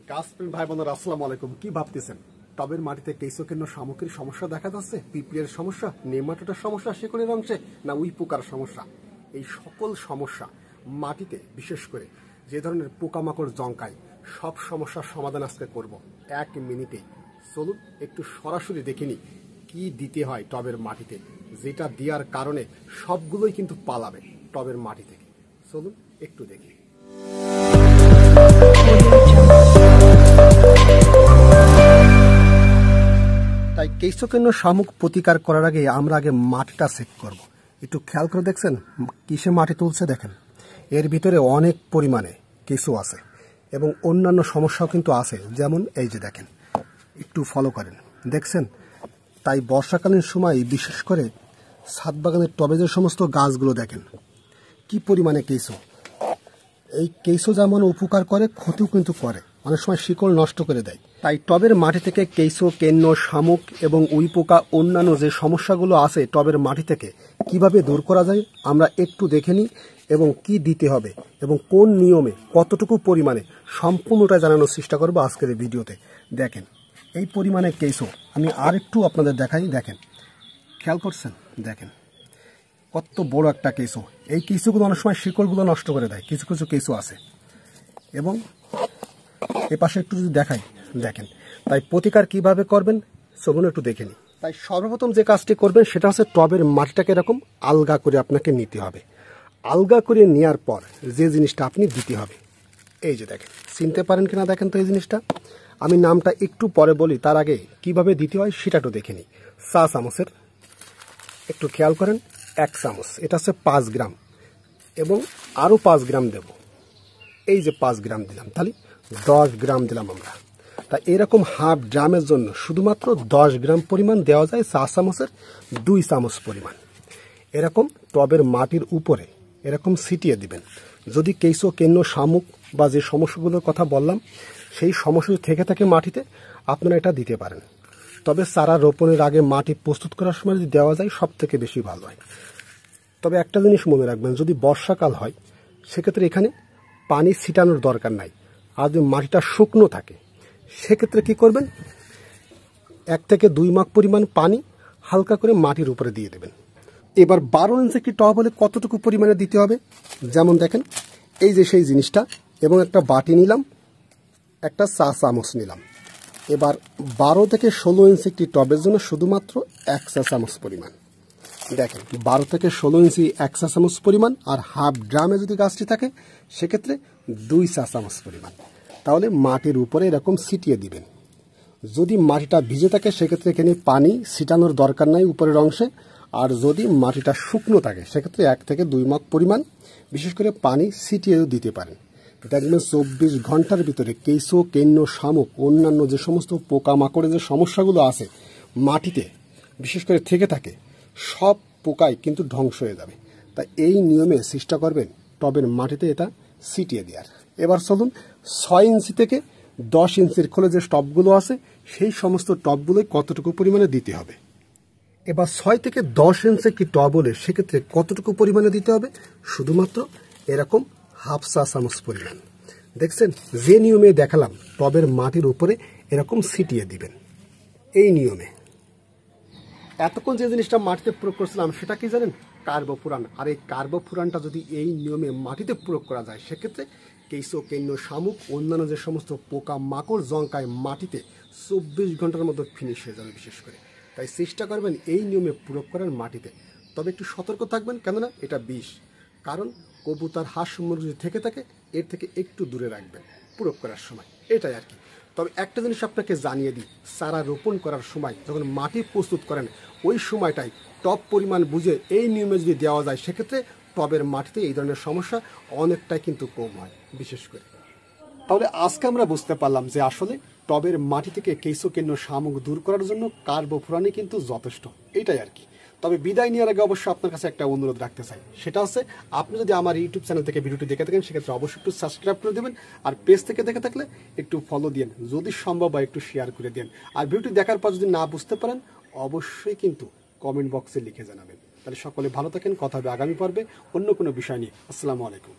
গাছপ্রেমী ভাই বোনেরা আসসালামু আলাইকুম। কি ভাবতেছেন? টবের মাটিতে কেঁচোকীর্ণ শামুকের সমস্যা দেখা যাচ্ছে, পিঁপড়ের সমস্যা, নেমাটোডের সমস্যা, শিকড়ের অংশে, না উই পোকার সমস্যা? এই সকল সমস্যা মাটিতে বিশেষ করে যে ধরনের পোকামাকড় জংকায়, সব সমস্যার সমাধান আজকে করব 1 মিনিটে। চলুন একটু সরাসরি দেখে নিই কি দিতে হয় টবের মাটিতে, যেটা দেওয়ার কারণে সবগুলোই কিন্তু পালাবে টবের মাটি থেকে। চলুন একটু দেখি। তাই কেঁচোকীর্ণ শামুক প্রতিকার করার আগে আমরা আগে মাটিটা চেক করব। একটু খেয়াল করে দেখছেন কিসে মাটি তুলছে, দেখেন এর ভিতরে অনেক পরিমাণে কেঁচো আছে এবং অন্যান্য সমস্যাও কিন্তু আছে, যেমন এই যে দেখেন, একটু ফলো করেন, দেখছেন। তাই বর্ষাকালীন সময় বিশেষ করে ছাদ বাগানের টবে যে সমস্ত গাছগুলো দেখেন কি পরিমাণে কেঁচো। এই কেঁচো যেমন উপকার করে, ক্ষতিও কিন্তু করে, অনেক সময় শিকড় নষ্ট করে দেয়। তাই টবের মাটি থেকে কেঁচো, কেন্ন, শামুক এবং উই পোকা অন্যান্য যে সমস্যাগুলো আছে টবের মাটি থেকে কিভাবে দূর করা যায় আমরা একটু দেখে নিই, এবং কি দিতে হবে এবং কোন নিয়মে কতটুকু পরিমাণে সম্পূর্ণটা জানানোর চেষ্টা করবো আজকের এই ভিডিওতে। দেখেন এই পরিমাণে কেঁচো আমি আর একটু আপনাদের দেখাই, দেখেন খেয়াল করছেন, দেখেন কত বড় একটা কেঁচো। এই কেঁচোগুলো অনেক সময় শিকড়গুলো নষ্ট করে দেয়, কিছু কিছু কেঁচো আছে। এবং এ পাশে একটু যদি দেখাই, দেখেন। তাই প্রতিকার কিভাবে করবেন চলুন একটু দেখে নিই। তাই সর্বপ্রথম যে কাজটি করবেন সেটা হচ্ছে টবের মাটিটাকে এরকম আলগা করে আপনাকে নিতে হবে। আলগা করে নেওয়ার পর যে জিনিসটা আপনি দিতে হবে, এই যে দেখেন, চিনতে পারেন কিনা দেখেন তো এই জিনিসটা। আমি নামটা একটু পরে বলি, তার আগে কিভাবে দিতে হয় সেটা একটু দেখে নিই। চা চামচের একটু খেয়াল করেন, 1 চামচ, এটা হচ্ছে 5 গ্রাম, এবং আরও 5 গ্রাম দেব। এই যে 5 গ্রাম দিলাম, তাহলে 10 গ্রাম দিলাম আমরা। তা এরকম হাফ ড্রামের জন্য শুধুমাত্র 10 গ্রাম পরিমাণ দেওয়া যায় চা চামচের 2 চামচ পরিমাণ। এরকম টবের মাটির উপরে এরকম ছিটিয়ে দিবেন। যদি কেঁচো, কেন্ন, শামুক বা যে সমস্যাগুলোর কথা বললাম সেই সমস্যা থেকে থাকে মাটিতে, আপনারা এটা দিতে পারেন। তবে চারা রোপণের আগে মাটি প্রস্তুত করার সময় যদি দেওয়া যায় সব থেকে বেশি ভালো হয়। তবে একটা জিনিস মনে রাখবেন, যদি বর্ষাকাল হয় সেক্ষেত্রে এখানে পানি ছিটানোর দরকার নাই। আর যদি মাটিটা শুকনো থাকে সেক্ষেত্রে কি করবেন, 1 থেকে 2 মাগ পরিমাণ পানি হালকা করে মাটির উপরে দিয়ে দেবেন। এবার 12 ইঞ্চি একটি টব হলে কতটুকু পরিমাণে দিতে হবে, যেমন দেখেন এই যে সেই জিনিসটা, এবং একটা বাটি নিলাম, একটা চা চামচ নিলাম। এবার 12 থেকে 16 ইঞ্চি একটি টবের জন্য শুধুমাত্র 1 চা চামচ পরিমাণ। দেখেন 12 থেকে 16 ইঞ্চি 1 চা চামচ পরিমাণ, আর হাফ ড্রামে যদি গাছটি থাকে সেক্ষেত্রে 2 চা চামচ পরিমাণ। তাহলে মাটির উপরে এরকম ছিটিয়ে দিবেন। যদি মাটিটা ভিজে থাকে সেক্ষেত্রে এখানে পানি ছিটানোর দরকার নাই উপরের অংশে। আর যদি মাটিটা শুকনো থাকে সেক্ষেত্রে 1 থেকে 2 মাগ পরিমাণ বিশেষ করে পানি ছিটিয়েও দিতে পারেন। দেখবেন 24 ঘন্টার ভিতরে কেঁচো, কেন্ন, শামুক অন্যান্য যে সমস্ত পোকামাকড়ের যে সমস্যাগুলো আছে মাটিতে বিশেষ করে থেকে থাকে, সব পোকাই কিন্তু ধ্বংস হয়ে যাবে। তাই এই নিয়মে চেষ্টা করবেন টবের মাটিতে এটা ছিটিয়ে দেওয়ার। এবার চলুন 6 ইঞ্চি থেকে 10 ইঞ্চির খোলে যে টবগুলো আছে সেই সমস্ত টবগুলোই কতটুকু পরিমাণে দিতে হবে। এবার 6 থেকে 10 ইঞ্চি একটি টব হলে সেক্ষেত্রে কতটুকু পরিমাণে দিতে হবে, শুধুমাত্র এরকম হাফ চা চামচ পরিমাণ। দেখছেন যে নিয়মে দেখালাম টবের মাটির উপরে এরকম ছিটিয়ে দিবেন। এই নিয়মে এতক্ষণ যে জিনিসটা মাটিতে প্রয়োগ করছিলাম সেটা কি জানেন, কার্বোফুরান। আর এই কার্বোফুরানটা যদি এই নিয়মে মাটিতে প্রয়োগ করা যায় সেক্ষেত্রে কেঁচো, কেন্ন, শামুক অন্যান্য যে সমস্ত পোকা মাকড় জংকায় মাটিতে 24 ঘন্টার মধ্যে ফিনিশ হয়ে যাবে বিশেষ করে। তাই চেষ্টা করবেন এই নিয়মে প্রয়োগ করার মাটিতে। তবে একটু সতর্ক থাকবেন, কেননা এটা বিষ। কারণ কবুতর, হাঁস, মুরগি যদি থেকে থাকে এর থেকে একটু দূরে রাখবেন প্রয়োগ করার সময়, এটাই আর কি। তবে একটা জিনিস আপনাকে জানিয়ে দিই, চারা রোপণ করার সময় যখন মাটি প্রস্তুত করেন ওই সময়টাই টব পরিমাণ বুঝে এই নিয়মে যদি দেওয়া যায় সেক্ষেত্রে টবের মাটিতে এই ধরনের সমস্যা অনেকটাই কিন্তু কম হয় বিশেষ করে। তাহলে আজকে আমরা বুঝতে পারলাম যে আসলে টবের মাটি থেকে কেঁচো, কেন্ন, শামুক দূর করার জন্য কার্বোফুরানই কিন্তু যথেষ্ট, এটাই আর কি। তবে বিদায় নেওয়ার আগে অবশ্যই আপনার কাছে একটা অনুরোধ রাখতে চাই, সেটা হচ্ছে আপনি যদি আমার ইউটিউব চ্যানেল থেকে ভিডিওটি দেখে থাকেন সেক্ষেত্রে অবশ্যই একটু সাবস্ক্রাইব করে দেবেন, আর পেজ থেকে দেখে থাকলে একটু ফলো দিন, যদি সম্ভব হয় একটু শেয়ার করে দিন। আর ভিডিওটি দেখার পর যদি না বুঝতে পারেন অবশ্যই কিন্তু কমেন্ট বক্সে লিখে জানাবেন। তাহলে সকলে ভালো থাকেন, কথা হবে আগামী পর্বে অন্য কোনো বিষয় নিয়ে। আসসালামু আলাইকুম।